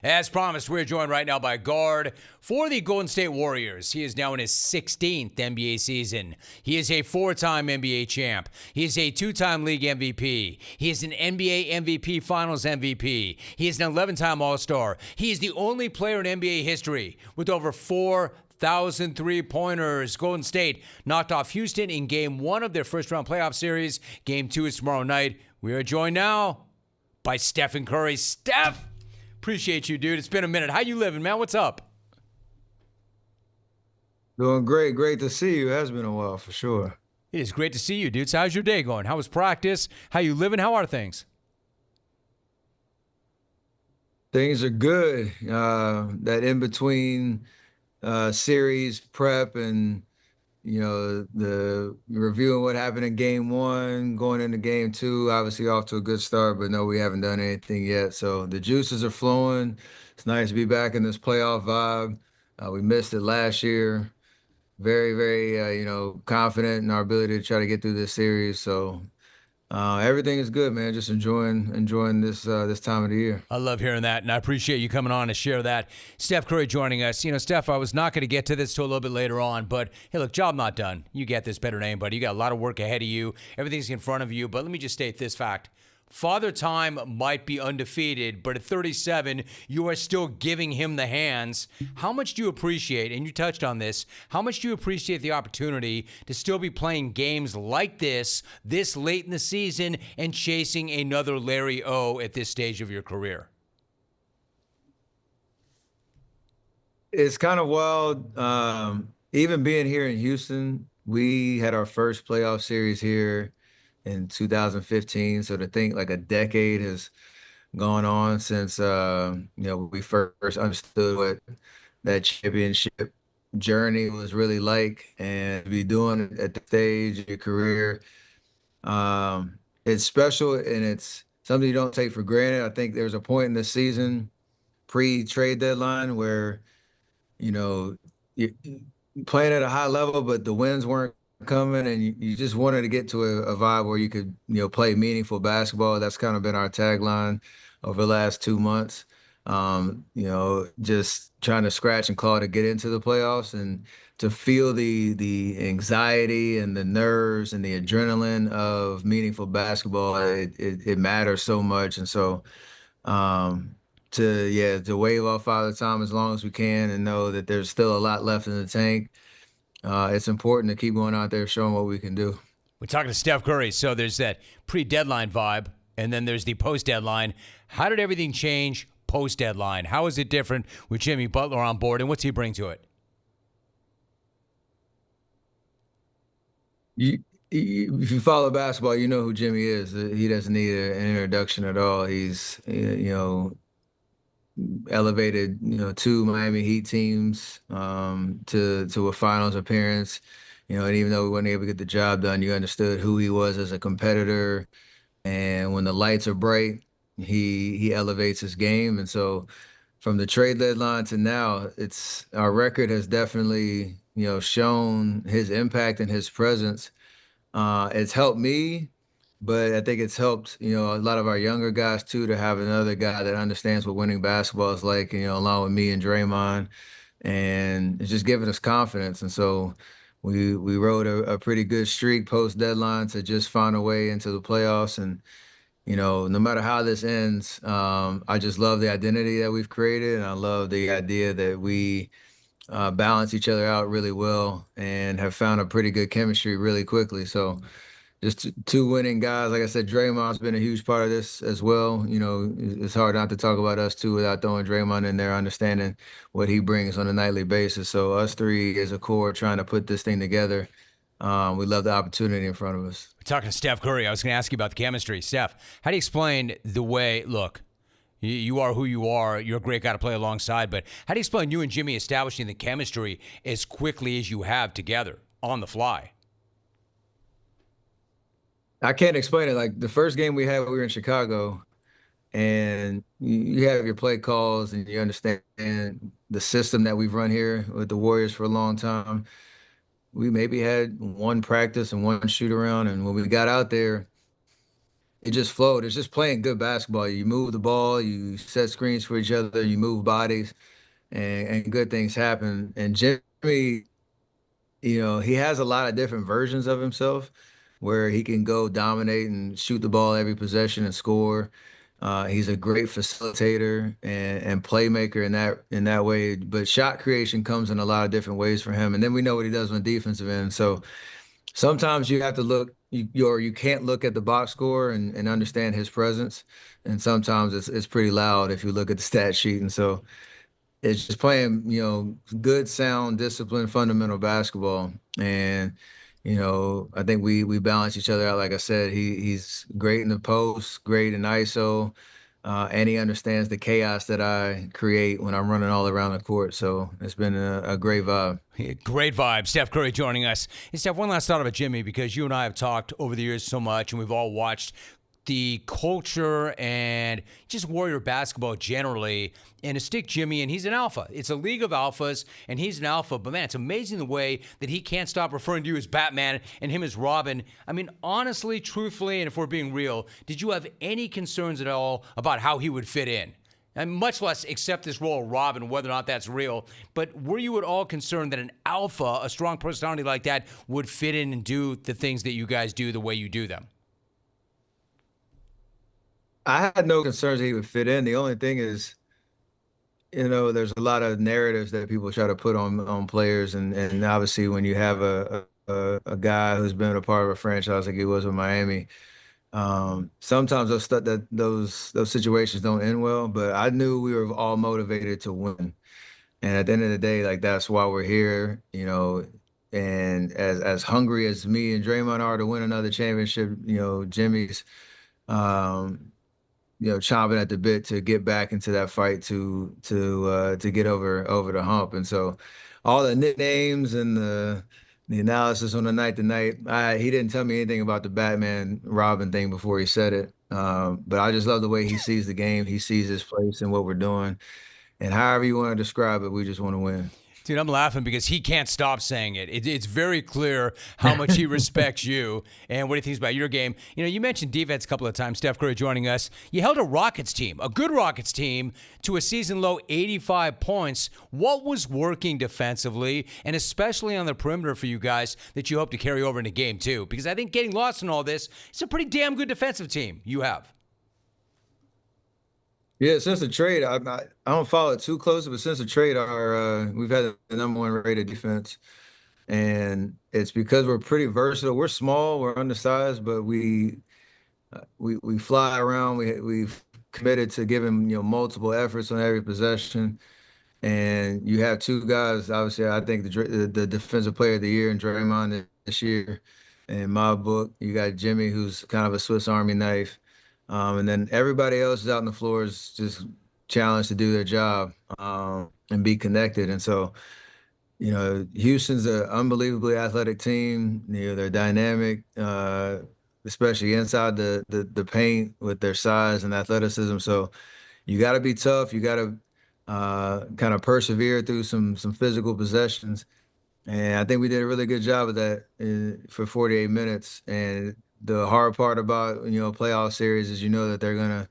As promised, we're joined right now by guard for the Golden State Warriors. He is now in his 16th NBA season. He is a four-time NBA champ. He is a two-time league MVP. He is an NBA MVP Finals MVP. He is an 11-time All-Star. He is the only player in NBA history with over 4,000 three-pointers. Golden State knocked off Houston in Game 1 of their first-round playoff series. Game 2 is tomorrow night. We are joined now by Stephen Curry. Steph! Appreciate you, dude. It's been a minute. How you living, man? What's up? Doing great. Great to see you. It has been a while for sure. It is great to see you, dude. So how's your day going? How was practice? How you living? How are things? Things are good. That in between series prep and the reviewing what happened in game one, going into game two, obviously off to a good start, but no, we haven't done anything yet. So the juices are flowing. It's nice to be back in this playoff vibe. We missed it last year. Very, very, confident in our ability to try to get through this series. So everything is good, man. Just enjoying this time of the year. I love hearing that, and I appreciate you coming on to share that. Steph Curry joining us. You know, Steph, I was not going to get to this till a little bit later on, but hey, look, job not done. You get this better than anybody. You got a lot of work ahead of you. Everything's in front of you. But let me just state this fact. Father Time might be undefeated, but at 37, you are still giving him the hands. How much do you appreciate, and you touched on this, how much do you appreciate the opportunity to still be playing games like this late in the season and chasing another Larry O at this stage of your career? It's kind of wild. Even being here in Houston, we had our first playoff series here in 2015. So to think like a decade has gone on since we first understood what that championship journey was really like, and to be doing it at the stage of your career, it's special and it's something you don't take for granted. I think there's a point in the season pre-trade deadline where you know, you playing at a high level, but the wins weren't coming, and you just wanted to get to a vibe where you could, play meaningful basketball. That's kind of been our tagline over the last 2 months. Just trying to scratch and claw to get into the playoffs and to feel the anxiety and the nerves and the adrenaline of meaningful basketball. It matters so much, and so. To wave off Father Time as long as we can and know that there's still a lot left in the tank. It's important to keep going out there showing what we can do. We're talking to Steph Curry, so there's that pre-deadline vibe, and then there's the post-deadline. How did everything change post-deadline? How is it different with Jimmy Butler on board, and what's he bring to it? If you follow basketball, you know who Jimmy is. He doesn't need an introduction at all. He's, elevated, two Miami Heat teams to a finals appearance. And even though we weren't able to get the job done, you understood who he was as a competitor. And when the lights are bright, he elevates his game. And so from the trade deadline to now, it's our record has definitely, shown his impact and his presence. It's helped me, but I think it's helped, a lot of our younger guys too, to have another guy that understands what winning basketball is like, along with me and Draymond, and it's just giving us confidence. And so we rode a pretty good streak post deadline to just find a way into the playoffs. And, no matter how this ends, I just love the identity that we've created, and I love the idea that we balance each other out really well and have found a pretty good chemistry really quickly. So just two winning guys. Like I said, Draymond's been a huge part of this as well. It's hard not to talk about us too without throwing Draymond in there, understanding what he brings on a nightly basis. So us three as a core trying to put this thing together. We love the opportunity in front of us. We're talking to Steph Curry. I was going to ask you about the chemistry. Steph, how do you explain the way, look, you are who you are. You're a great guy to play alongside, but how do you explain you and Jimmy establishing the chemistry as quickly as you have together on the fly? I can't explain it. Like the first game we had, we were in Chicago, and you have your play calls and you understand the system that we've run here with the Warriors for a long time. We maybe had one practice and one shoot around, and when we got out there, it just flowed. It's just playing good basketball. You move the ball, you set screens for each other, you move bodies, and good things happen. And Jimmy, he has a lot of different versions of himself where he can go dominate and shoot the ball every possession and score. He's a great facilitator and playmaker in that way. But shot creation comes in a lot of different ways for him. And then we know what he does on the defensive end. So sometimes you have to look, or you can't look at the box score and understand his presence. And sometimes it's pretty loud if you look at the stat sheet. And so it's just playing, good, sound, disciplined, fundamental basketball. And, I think we balance each other out. Like I said, he's great in the post, great in ISO, and he understands the chaos that I create when I'm running all around the court. So it's been a great vibe. Yeah, great vibe. Steph Curry joining us. Hey, Steph, one last thought about Jimmy, because you and I have talked over the years so much, and we've all watched the culture and just Warrior basketball generally, and to stick Jimmy, and he's an alpha. It's a league of alphas, and he's an alpha. But man, it's amazing the way that he can't stop referring to you as Batman and him as Robin. I mean, honestly, truthfully, and if we're being real, did you have any concerns at all about how he would fit in? And much less accept this role of Robin, whether or not that's real. But were you at all concerned that an alpha, a strong personality like that, would fit in and do the things that you guys do the way you do them? I had no concerns that he would fit in. The only thing is, there's a lot of narratives that people try to put on players, and obviously when you have a guy who's been a part of a franchise like he was with Miami, sometimes those situations don't end well. But I knew we were all motivated to win, and at the end of the day, like that's why we're here, And as hungry as me and Draymond are to win another championship, Jimmy's. Um, chomping at the bit to get back into that fight to get over the hump. And so all the nicknames and the analysis on the night to night, he didn't tell me anything about the Batman Robin thing before he said it. But I just love the way he sees the game. He sees his place and what we're doing. And however you want to describe it, we just want to win. Dude, I'm laughing because he can't stop saying it. It's very clear how much he respects you and what he thinks about your game. You mentioned defense a couple of times. Steph Curry joining us. You held a Rockets team, a good Rockets team, to a season-low 85 points. What was working defensively, and especially on the perimeter for you guys, that you hope to carry over into game two? Because I think getting lost in all this, it's a pretty damn good defensive team you have. Yeah, since the trade, I don't follow it too closely, but since the trade, we've had the number one rated defense, and it's because we're pretty versatile. We're small, we're undersized, but we fly around. We've committed to giving multiple efforts on every possession, and you have two guys. Obviously, I think the defensive player of the year in Draymond this year. In my book, you got Jimmy, who's kind of a Swiss Army knife. And then everybody else is out on the floor is just challenged to do their job and be connected. And so, Houston's an unbelievably athletic team. They're dynamic, especially inside the paint with their size and athleticism. So you got to be tough. You got to kind of persevere through some physical possessions. And I think we did a really good job of that for 48 minutes. And the hard part about, playoff series is that they're going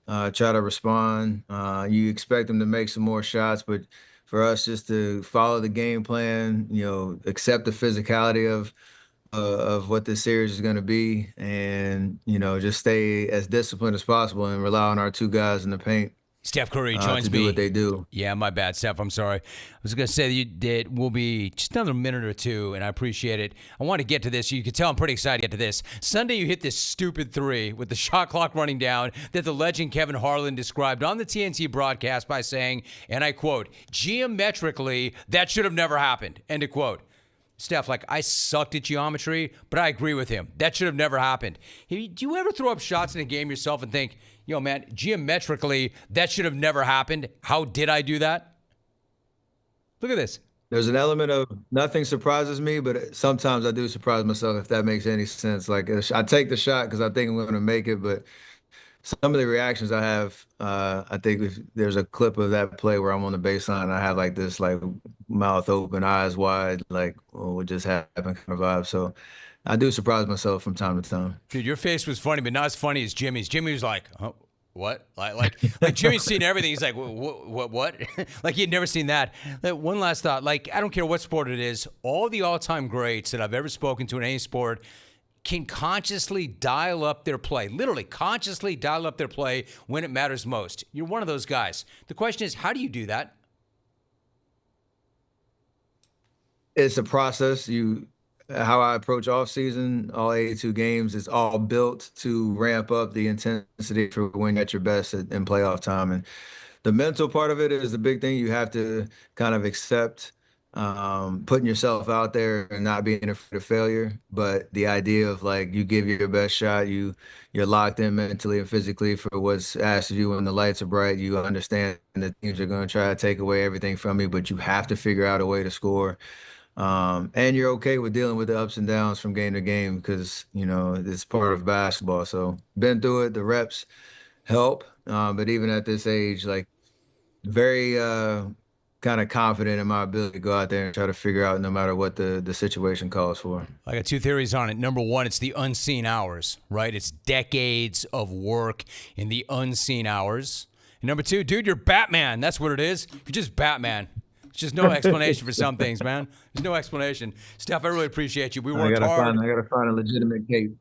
to try to respond. You expect them to make some more shots, but for us just to follow the game plan, accept the physicality of what this series is going to be, and, just stay as disciplined as possible and rely on our two guys in the paint. Steph Curry joins to me. do what they do. Yeah, my bad, Steph. I'm sorry. I was going to say that we'll be just another minute or two, and I appreciate it. I want to get to this. You can tell I'm pretty excited to get to this. Sunday, you hit this stupid three with the shot clock running down that the legend Kevin Harlan described on the TNT broadcast by saying, and I quote, "Geometrically, that should have never happened." End of quote. Steph, I sucked at geometry, but I agree with him. That should have never happened. Do you ever throw up shots in a game yourself and think, man, geometrically, that should have never happened? How did I do that? Look at this. There's an element of nothing surprises me, but sometimes I do surprise myself, if that makes any sense. I take the shot because I think I'm going to make it, but some of the reactions I have, I think there's a clip of that play where I'm on the baseline and I have this mouth open, eyes wide, what just happened kind of vibe. So I do surprise myself from time to time. Dude, your face was funny, but not as funny as Jimmy's. Jimmy was like, oh, what? Like Jimmy's seen everything. He's like, what? Like he had never seen that. One last thought. Like, I don't care what sport it is. All the all-time greats that I've ever spoken to in any sport can consciously dial up their play, literally consciously dial up their play when it matters most. You're one of those guys. The question is, how do you do that? It's a process. How I approach off season, all 82 games is all built to ramp up the intensity for when you're at your best in playoff time. And the mental part of it is the big thing. You have to kind of accept putting yourself out there and not being afraid of failure. But the idea of like you give your best shot, you're locked in mentally and physically for what's asked of you when the lights are bright. You understand that teams are going to try to take away everything from you, but you have to figure out a way to score. And you're okay with dealing with the ups and downs from game to game because, it's part of basketball. So been through it. The reps help. But even at this age, like very kind of confident in my ability to go out there and try to figure out no matter what the situation calls for. I got two theories on it. Number one, it's the unseen hours, right? It's decades of work in the unseen hours. And number two, dude, you're Batman. That's what it is. You're just Batman. There's just no explanation for some things, man. There's no explanation. Steph, I really appreciate you. We worked hard. I gotta find a legitimate cape.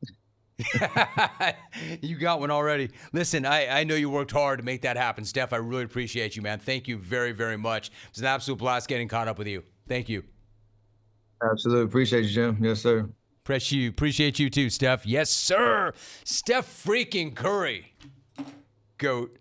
You got one already. Listen, I know you worked hard to make that happen. Steph, I really appreciate you, man. Thank you very, very much. It was an absolute blast getting caught up with you. Thank you. Absolutely. Appreciate you, Jim. Yes, sir. Appreciate you too, Steph. Yes, sir. Steph freaking Curry. Goat.